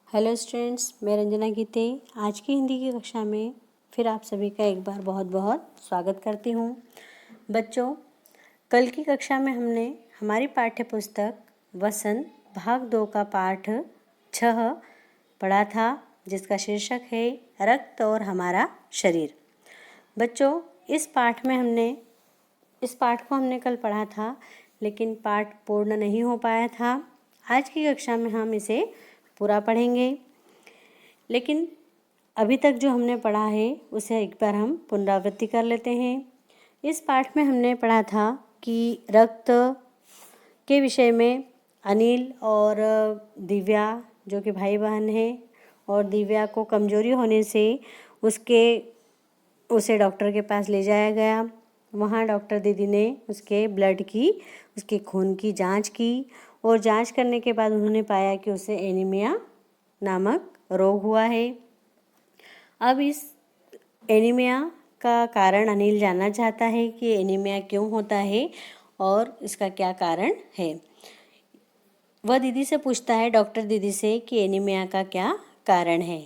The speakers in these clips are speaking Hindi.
हेलो स्टूडेंट्स, मैं रंजना गीते आज की हिंदी की कक्षा में फिर आप सभी का एक बार बहुत बहुत स्वागत करती हूँ। बच्चों, कल की कक्षा में हमने हमारी पाठ्य पुस्तक वसंत भाग 2 का पाठ 6 पढ़ा था, जिसका शीर्षक है रक्त और हमारा शरीर। बच्चों, इस पाठ को हमने कल पढ़ा था, लेकिन पाठ पूर्ण नहीं हो पाया था। आज की कक्षा में हम इसे पूरा पढ़ेंगे, लेकिन अभी तक जो हमने पढ़ा है उसे एक बार हम पुनरावृत्ति कर लेते हैं। इस पाठ में हमने पढ़ा था कि रक्त के विषय में अनिल और दिव्या जो कि भाई बहन हैं, और दिव्या को कमजोरी होने से उसे डॉक्टर के पास ले जाया गया। वहाँ डॉक्टर दीदी ने उसके खून की जांच की, और जांच करने के बाद उन्होंने पाया कि उसे एनीमिया नामक रोग हुआ है। अब इस एनीमिया का कारण अनिल जानना चाहता है कि एनीमिया क्यों होता है और इसका क्या कारण है। वह दीदी से पूछता है, डॉक्टर दीदी से, कि एनीमिया का क्या कारण है।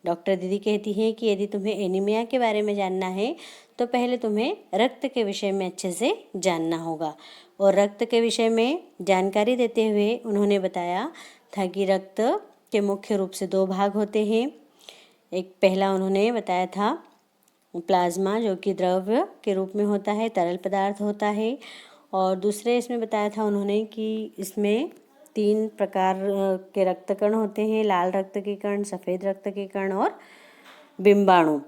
डॉक्टर दीदी कहती है कि यदि तुम्हें एनीमिया के बारे में जानना है तो पहले तुम्हें रक्त के विषय में अच्छे से जानना होगा। और रक्त के विषय में जानकारी देते हुए उन्होंने बताया था कि रक्त के मुख्य रूप से 2 भाग होते हैं। एक पहला उन्होंने बताया था प्लाज्मा, जो कि द्रव्य के रूप में होता है, तरल पदार्थ होता है। और दूसरे इसमें बताया था उन्होंने कि इसमें 3 प्रकार के रक्त कण होते हैं, लाल रक्त के कण, सफ़ेद रक्त के कण और बिंबाणु।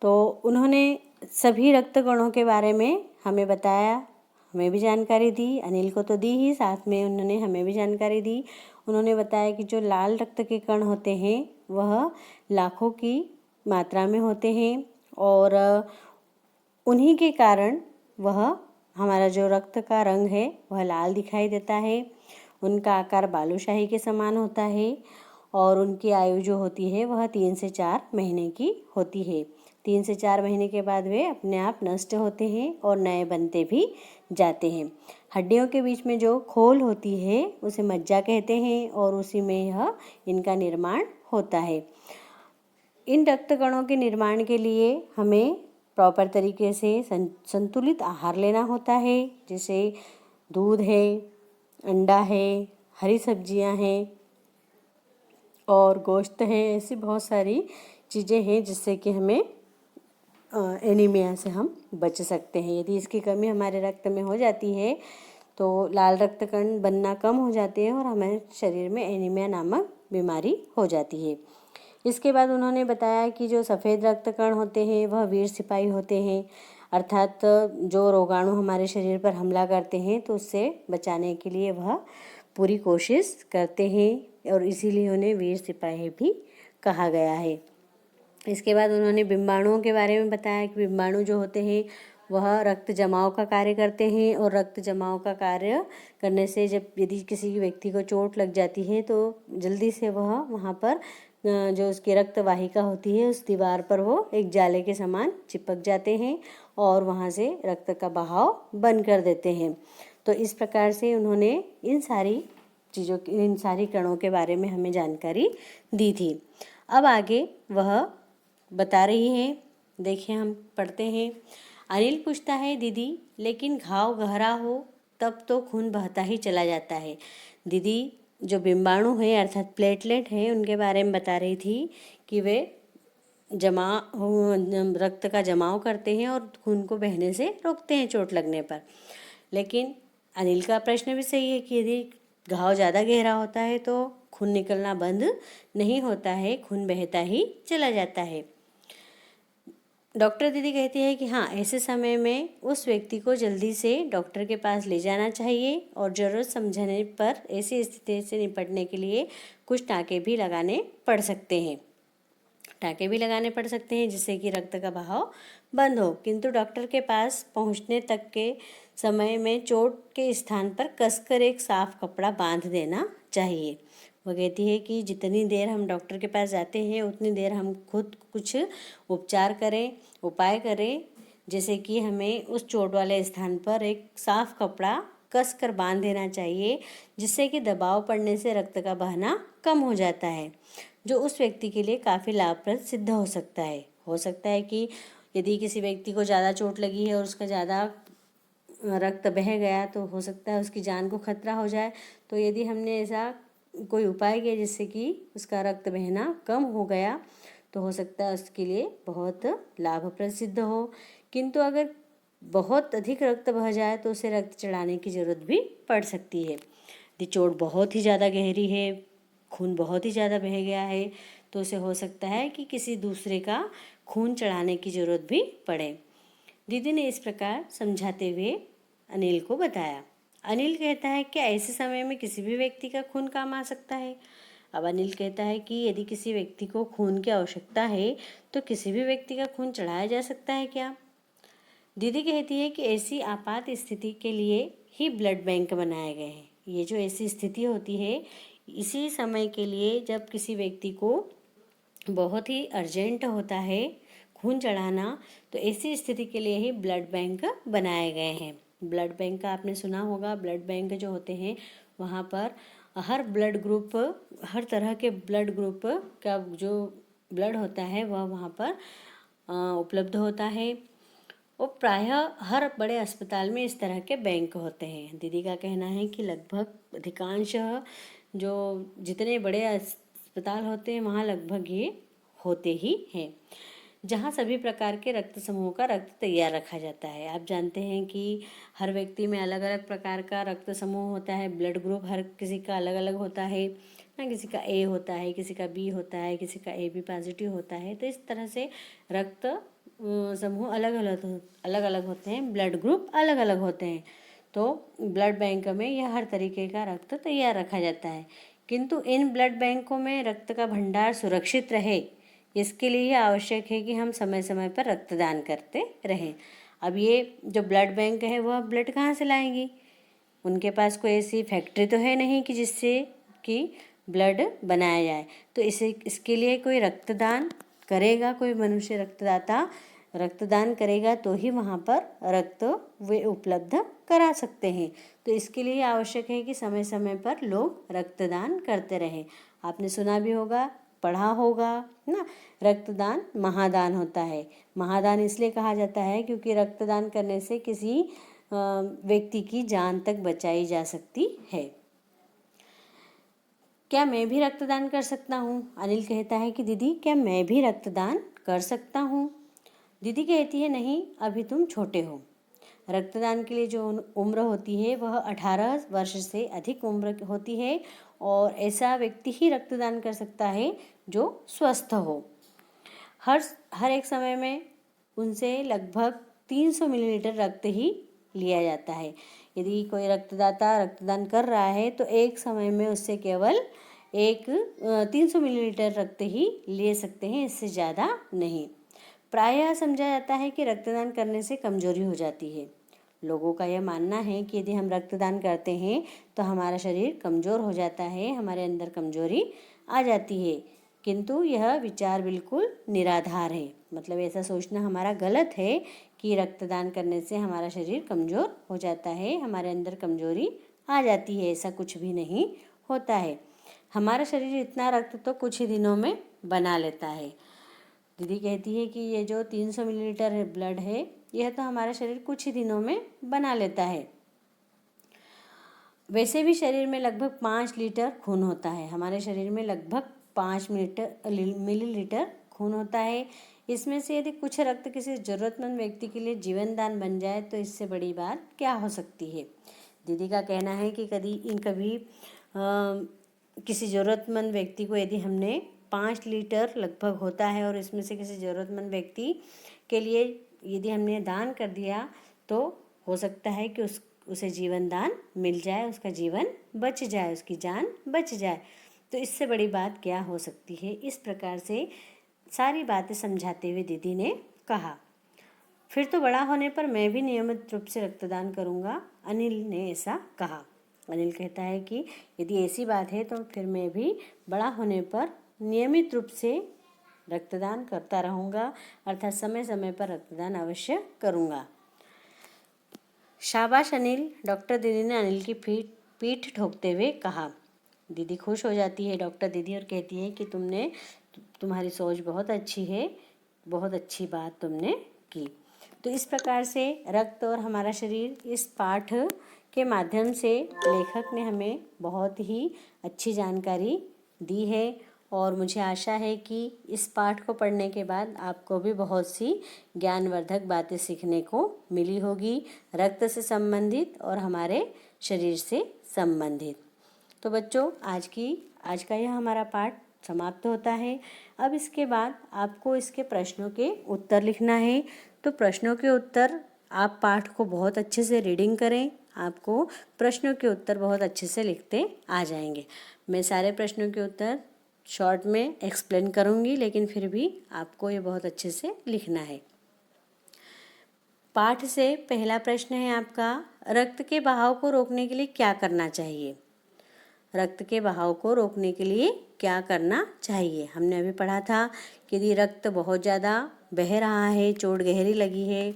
तो उन्होंने सभी रक्त कणों के बारे में हमें बताया, हमें भी जानकारी दी। अनिल को तो दी ही, साथ में उन्होंने हमें भी जानकारी दी। उन्होंने बताया कि जो लाल रक्त के कण होते हैं वह लाखों की मात्रा में होते हैं, और उन्हीं के कारण वह हमारा जो रक्त का रंग है वह लाल दिखाई देता है। उनका आकार बालूशाही के समान होता है, और उनकी आयु जो होती है वह 3 से 4 महीने की होती है। 3 से 4 महीने के बाद वे अपने आप नष्ट होते हैं और नए बनते भी जाते हैं। हड्डियों के बीच में जो खोल होती है उसे मज्जा कहते हैं, और उसी में इनका निर्माण होता है। इन रक्त कणों के निर्माण के लिए हमें प्रॉपर तरीके से संतुलित आहार लेना होता है, जैसे दूध है, अंडा है, हरी सब्जियां हैं और गोश्त है। ऐसी बहुत सारी चीज़ें हैं जिससे कि हमें एनीमिया से हम बच सकते हैं। यदि इसकी कमी हमारे रक्त में हो जाती है तो लाल रक्त कण बनना कम हो जाते हैं और हमारे शरीर में एनीमिया नामक बीमारी हो जाती है। इसके बाद उन्होंने बताया कि जो सफ़ेद रक्त कण होते हैं वह वीर सिपाही होते हैं, अर्थात जो रोगाणु हमारे शरीर पर हमला करते हैं तो उससे बचाने के लिए वह पूरी कोशिश करते हैं, और इसीलिए उन्हें वीर सिपाही भी कहा गया है। इसके बाद उन्होंने बिंबाणुओं के बारे में बताया कि बिंबाणु जो होते हैं वह रक्त जमाव का कार्य करते हैं, और रक्त जमाव का कार्य करने से यदि किसी व्यक्ति को चोट लग जाती है तो जल्दी से वह वहाँ पर जो उसकी रक्त वाहिका होती है उस दीवार पर वो एक जाले के समान चिपक जाते हैं और वहाँ से रक्त का बहाव बंद कर देते हैं। तो इस प्रकार से उन्होंने इन सारी कणों के बारे में हमें जानकारी दी थी। अब आगे वह बता रही है, देखिए हम पढ़ते हैं। अनिल पूछता है, दीदी लेकिन घाव गहरा हो तब तो खून बहता ही चला जाता है। दीदी जो बिंबाणु है अर्थात प्लेटलेट है उनके बारे में बता रही थी कि वे रक्त का जमाव करते हैं और खून को बहने से रोकते हैं चोट लगने पर। लेकिन अनिल का प्रश्न भी सही है कि यदि घाव ज़्यादा गहरा होता है तो खून निकलना बंद नहीं होता है, खून बहता ही चला जाता है। डॉक्टर दीदी कहती है कि हाँ, ऐसे समय में उस व्यक्ति को जल्दी से डॉक्टर के पास ले जाना चाहिए, और ज़रूरत समझने पर ऐसी स्थिति से निपटने के लिए कुछ टाँके भी लगाने पड़ सकते हैं जिससे कि रक्त का बहाव बंद हो। किंतु डॉक्टर के पास पहुंचने तक के समय में चोट के स्थान पर कसकर एक साफ कपड़ा बांध देना चाहिए। वो कहती है कि जितनी देर हम डॉक्टर के पास जाते हैं उतनी देर हम खुद कुछ उपाय करें, जैसे कि हमें उस चोट वाले स्थान पर एक साफ कपड़ा कस कर बांध देना चाहिए, जिससे कि दबाव पड़ने से रक्त का बहना कम हो जाता है, जो उस व्यक्ति के लिए काफ़ी लाभप्रद सिद्ध हो सकता है। हो सकता है कि यदि किसी व्यक्ति को ज़्यादा चोट लगी है और उसका ज़्यादा रक्त बह गया तो हो सकता है उसकी जान को खतरा हो जाए। तो यदि हमने ऐसा कोई उपाय किया जिससे कि उसका रक्त बहना कम हो गया तो हो सकता है उसके लिए बहुत लाभप्रद सिद्ध हो। किंतु अगर बहुत अधिक रक्त बह जाए तो उसे रक्त चढ़ाने की ज़रूरत भी पड़ सकती है। यदि चोट बहुत ही ज़्यादा गहरी है, खून बहुत ही ज़्यादा बह गया है, तो उसे हो सकता है कि किसी दूसरे का खून चढ़ाने की ज़रूरत भी पड़े। दीदी ने इस प्रकार समझाते हुए अनिल को बताया। अनिल कहता है कि ऐसे समय में किसी भी व्यक्ति का खून काम आ सकता है। अब अनिल कहता है कि यदि किसी व्यक्ति को खून की आवश्यकता है तो किसी भी व्यक्ति का खून चढ़ाया जा सकता है क्या? दीदी कहती है कि ऐसी आपात स्थिति के लिए ही ब्लड बैंक बनाए गए हैं। ये जो ऐसी स्थिति होती है इसी समय के लिए, जब किसी व्यक्ति को बहुत ही अर्जेंट होता है खून चढ़ाना, तो ऐसी स्थिति के लिए ही ब्लड बैंक बनाए गए हैं। ब्लड बैंक का आपने सुना होगा। ब्लड बैंक जो होते हैं वहाँ पर हर ब्लड ग्रुप, हर तरह के ब्लड ग्रुप का जो ब्लड होता है वह वहाँ पर उपलब्ध होता है। और प्रायः हर बड़े अस्पताल में इस तरह के बैंक होते हैं। दीदी का कहना है कि लगभग अधिकांश जो जितने बड़े अस्पताल होते हैं वहाँ लगभग ये होते ही हैं, जहाँ सभी प्रकार के रक्त समूह का रक्त तैयार रखा जाता है। आप जानते हैं कि हर व्यक्ति में अलग अलग प्रकार का रक्त समूह होता है। ब्लड ग्रुप हर किसी का अलग अलग होता है ना, किसी का ए होता है, किसी का बी होता है, किसी का AB पॉजिटिव होता है। तो इस तरह से रक्त समूह अलग अलग होते हैं, ब्लड ग्रुप अलग अलग होते हैं। तो ब्लड बैंक में यह हर तरीके का रक्त तैयार रखा जाता है। किंतु इन ब्लड बैंकों में रक्त का भंडार सुरक्षित रहे, इसके लिए आवश्यक है कि हम समय समय पर रक्तदान करते रहें। अब ये जो ब्लड बैंक है वह ब्लड कहाँ से लाएंगी? उनके पास कोई ऐसी फैक्ट्री तो है नहीं कि जिससे कि ब्लड बनाया जाए। तो इसके लिए कोई रक्तदान करेगा, कोई मनुष्य रक्तदाता रक्तदान करेगा तो ही वहाँ पर रक्त वे उपलब्ध करा सकते हैं। तो इसके लिए आवश्यक है कि समय समय पर लोग रक्तदान करते रहें। आपने सुना भी होगा, पढ़ा होगा ना, रक्तदान महादान होता है। महादान इसलिए कहा जाता है क्योंकि रक्तदान करने से किसी व्यक्ति की जान तक बचाई जा सकती है। क्या मैं भी रक्तदान कर सकता हूँ? अनिल कहता है कि दीदी क्या मैं भी रक्तदान कर सकता हूँ? दीदी कहती है नहीं, अभी तुम छोटे हो। रक्तदान के लिए जो उम्र होती है वह 18 वर्ष से अधिक उम्र होती है और ऐसा व्यक्ति ही रक्तदान कर सकता है जो स्वस्थ हो। हर एक समय में उनसे लगभग 300 मिलीलीटर रक्त ही लिया जाता है। यदि कोई रक्तदाता रक्तदान कर रहा है तो एक समय में उससे केवल 300 मिलीलीटर रक्त ही ले सकते हैं, इससे ज़्यादा नहीं। प्रायः समझा जाता है कि रक्तदान करने से कमजोरी हो जाती है। लोगों का यह मानना है कि यदि हम रक्तदान करते हैं तो हमारा शरीर कमज़ोर हो जाता है, हमारे अंदर कमजोरी आ जाती है। किंतु यह विचार बिल्कुल निराधार है। मतलब ऐसा सोचना हमारा गलत है कि रक्तदान करने से हमारा शरीर कमज़ोर हो जाता है, हमारे अंदर कमजोरी आ जाती है। ऐसा कुछ भी नहीं होता है। हमारा शरीर इतना रक्त तो कुछ ही दिनों में बना लेता है। दीदी कहती है कि ये जो 300 मिलीलीटर ब्लड है यह तो हमारा शरीर कुछ ही दिनों में बना लेता है। वैसे भी शरीर में लगभग 5 लीटर खून होता है। हमारे शरीर में लगभग 5 मिलीलीटर खून होता है। इसमें से यदि कुछ रक्त किसी ज़रूरतमंद व्यक्ति के लिए जीवन दान बन जाए तो इससे बड़ी बात क्या हो सकती है। दीदी का कहना है कि कभी किसी ज़रूरतमंद व्यक्ति को यदि हमने 5 लीटर लगभग होता है और इसमें से किसी ज़रूरतमंद व्यक्ति के लिए यदि हमने दान कर दिया तो हो सकता है कि उसे जीवन दान मिल जाए, उसका जीवन बच जाए, उसकी जान बच जाए। तो इससे बड़ी बात क्या हो सकती है। इस प्रकार से सारी बातें समझाते हुए दीदी ने कहा। फिर तो बड़ा होने पर मैं भी नियमित रूप से रक्तदान करूँगा, अनिल ने ऐसा कहा। अनिल कहता है कि यदि ऐसी बात है तो फिर मैं भी बड़ा होने पर नियमित रूप से रक्तदान करता रहूँगा, अर्थात समय समय पर रक्तदान अवश्य करूँगा। शाबाश अनिल, डॉक्टर दीदी ने अनिल की पीठ ठोकते हुए कहा। दीदी खुश हो जाती है डॉक्टर दीदी और कहती है कि तुम्हारी सोच बहुत अच्छी है, बहुत अच्छी बात तुमने की। तो इस प्रकार से रक्त और हमारा शरीर इस पाठ के माध्यम से लेखक ने हमें बहुत ही अच्छी जानकारी दी है और मुझे आशा है कि इस पाठ को पढ़ने के बाद आपको भी बहुत सी ज्ञानवर्धक बातें सीखने को मिली होगी, रक्त से संबंधित और हमारे शरीर से संबंधित। तो बच्चों, आज का यह हमारा पाठ समाप्त होता है। अब इसके बाद आपको इसके प्रश्नों के उत्तर लिखना है। तो प्रश्नों के उत्तर, आप पाठ को बहुत अच्छे से रीडिंग करें, आपको प्रश्नों के उत्तर बहुत अच्छे से लिखते आ जाएंगे। मैं सारे प्रश्नों के उत्तर शॉर्ट में एक्सप्लेन करूंगी, लेकिन फिर भी आपको ये बहुत अच्छे से लिखना है। पाठ से पहला प्रश्न है आपका, रक्त के बहाव को रोकने के लिए क्या करना चाहिए? रक्त के बहाव को रोकने के लिए क्या करना चाहिए? हमने अभी पढ़ा था कि यदि रक्त बहुत ज़्यादा बह रहा है, चोट गहरी लगी है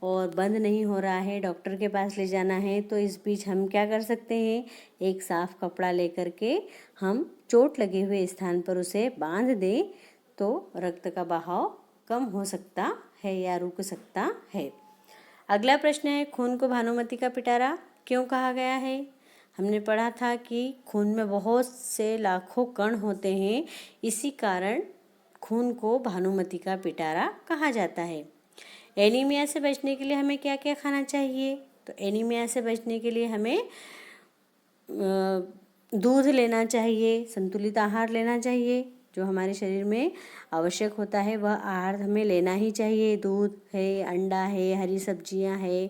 और बंद नहीं हो रहा है, डॉक्टर के पास ले जाना है, तो इस बीच हम क्या कर सकते हैं? एक साफ कपड़ा लेकर के हम चोट लगे हुए स्थान पर उसे बांध दें तो रक्त का बहाव कम हो सकता है या रुक सकता है। अगला प्रश्न है, खून को भानुमति का पिटारा क्यों कहा गया है? हमने पढ़ा था कि खून में बहुत से लाखों कण होते हैं, इसी कारण खून को भानुमति का पिटारा कहा जाता है। एनीमिया से बचने के लिए हमें क्या क्या खाना चाहिए? तो एनीमिया से बचने के लिए हमें दूध लेना चाहिए, संतुलित आहार लेना चाहिए। जो हमारे शरीर में आवश्यक होता है वह आहार हमें लेना ही चाहिए। दूध है, अंडा है, हरी सब्जियां है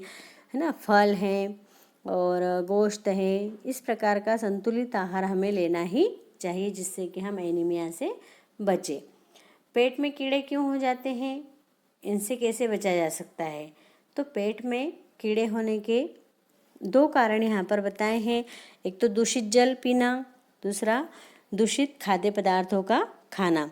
ना, फल हैं और गोश्त है। इस प्रकार का संतुलित आहार हमें लेना ही चाहिए जिससे कि हम एनीमिया से बचें। पेट में कीड़े क्यों हो जाते हैं? इनसे कैसे बचा जा सकता है? तो पेट में कीड़े होने के 2 कारण यहाँ पर बताए हैं। एक तो दूषित जल पीना, दूसरा दूषित खाद्य पदार्थों का खाना।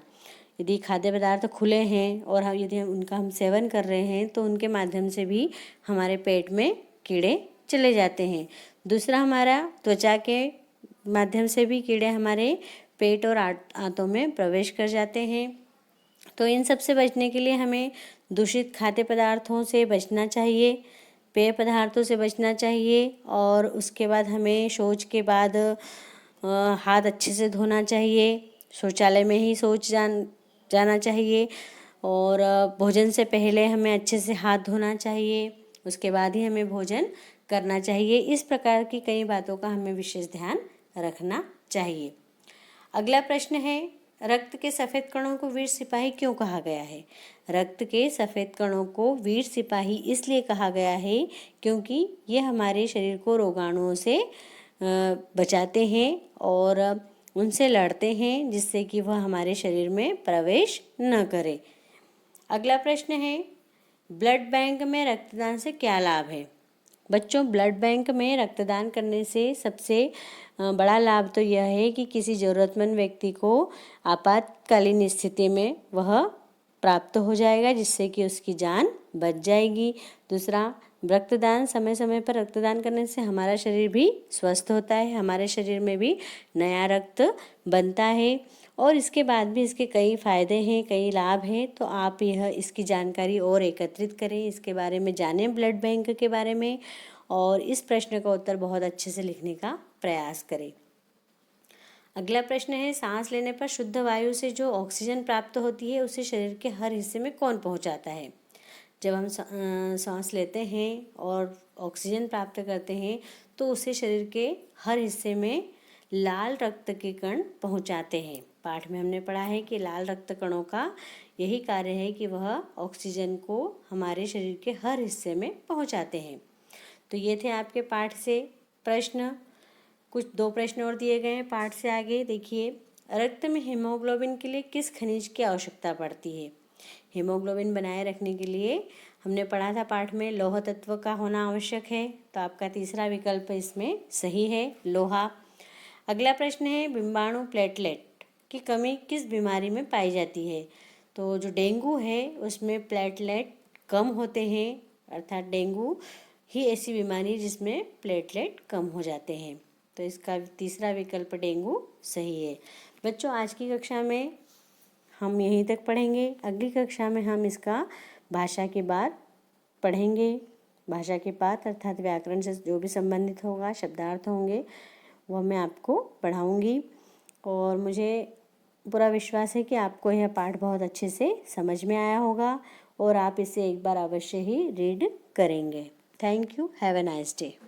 यदि खाद्य पदार्थ खुले हैं और यदि उनका हम सेवन कर रहे हैं तो उनके माध्यम से भी हमारे पेट में कीड़े चले जाते हैं। दूसरा, हमारा त्वचा के माध्यम से भी कीड़े हमारे पेट और आंतों में प्रवेश कर जाते हैं। तो इन सब से बचने के लिए हमें दूषित खाद्य पदार्थों से बचना चाहिए, पेय पदार्थों से बचना चाहिए और उसके बाद हमें शौच के बाद हाथ अच्छे से धोना चाहिए, शौचालय में ही जाना चाहिए और भोजन से पहले हमें अच्छे से हाथ धोना चाहिए, उसके बाद ही हमें भोजन करना चाहिए। इस प्रकार की कई बातों का हमें विशेष ध्यान रखना चाहिए। अगला प्रश्न है, रक्त के सफ़ेद कणों को वीर सिपाही क्यों कहा गया है? रक्त के सफ़ेद कणों को वीर सिपाही इसलिए कहा गया है क्योंकि ये हमारे शरीर को रोगाणुओं से बचाते हैं और उनसे लड़ते हैं जिससे कि वह हमारे शरीर में प्रवेश न करे। अगला प्रश्न है, ब्लड बैंक में रक्तदान से क्या लाभ है? बच्चों, ब्लड बैंक में रक्तदान करने से सबसे बड़ा लाभ तो यह है कि किसी ज़रूरतमंद व्यक्ति को आपातकालीन स्थिति में वह प्राप्त हो जाएगा जिससे कि उसकी जान बच जाएगी। दूसरा, रक्तदान समय समय पर रक्तदान करने से हमारा शरीर भी स्वस्थ होता है, हमारे शरीर में भी नया रक्त बनता है और इसके बाद भी इसके कई फ़ायदे हैं, कई लाभ हैं। तो आप इसकी जानकारी और एकत्रित करें, इसके बारे में जानें, ब्लड बैंक के बारे में, और इस प्रश्न का उत्तर बहुत अच्छे से लिखने का प्रयास करें। अगला प्रश्न है, सांस लेने पर शुद्ध वायु से जो ऑक्सीजन प्राप्त होती है उसे शरीर के हर हिस्से में कौन पहुंचाता है? जब हम सांस लेते हैं और ऑक्सीजन प्राप्त करते हैं तो उसे शरीर के हर हिस्से में लाल रक्त के कण पहुंचाते हैं। पाठ में हमने पढ़ा है कि लाल रक्त कणों का यही कार्य है कि वह ऑक्सीजन को हमारे शरीर के हर हिस्से में पहुंचाते हैं। तो ये थे आपके पाठ से प्रश्न। कुछ 2 प्रश्न और दिए गए हैं पाठ से आगे। देखिए, रक्त में हीमोग्लोबिन के लिए किस खनिज की आवश्यकता पड़ती है? हीमोग्लोबिन बनाए रखने के लिए हमने पढ़ा था पाठ में लौह तत्व का होना आवश्यक है, तो आपका तीसरा विकल्प इसमें सही है, लोहा। अगला प्रश्न है, बिंबाणु प्लेटलेट की कमी किस बीमारी में पाई जाती है? तो जो डेंगू है उसमें प्लेटलेट कम होते हैं, अर्थात डेंगू ही ऐसी बीमारी है जिसमें प्लेटलेट कम हो जाते हैं। तो इसका तीसरा विकल्प डेंगू सही है। बच्चों, आज की कक्षा में हम यहीं तक पढ़ेंगे। अगली कक्षा में हम इसका भाषा के बाद पढ़ेंगे। भाषा के पाठ अर्थात व्याकरण से जो भी संबंधित होगा, शब्दार्थ होंगे, वह मैं आपको पढ़ाऊँगी। और मुझे पूरा विश्वास है कि आपको यह पाठ बहुत अच्छे से समझ में आया होगा और आप इसे एक बार अवश्य ही रीड करेंगे। Thank you. Have a nice day.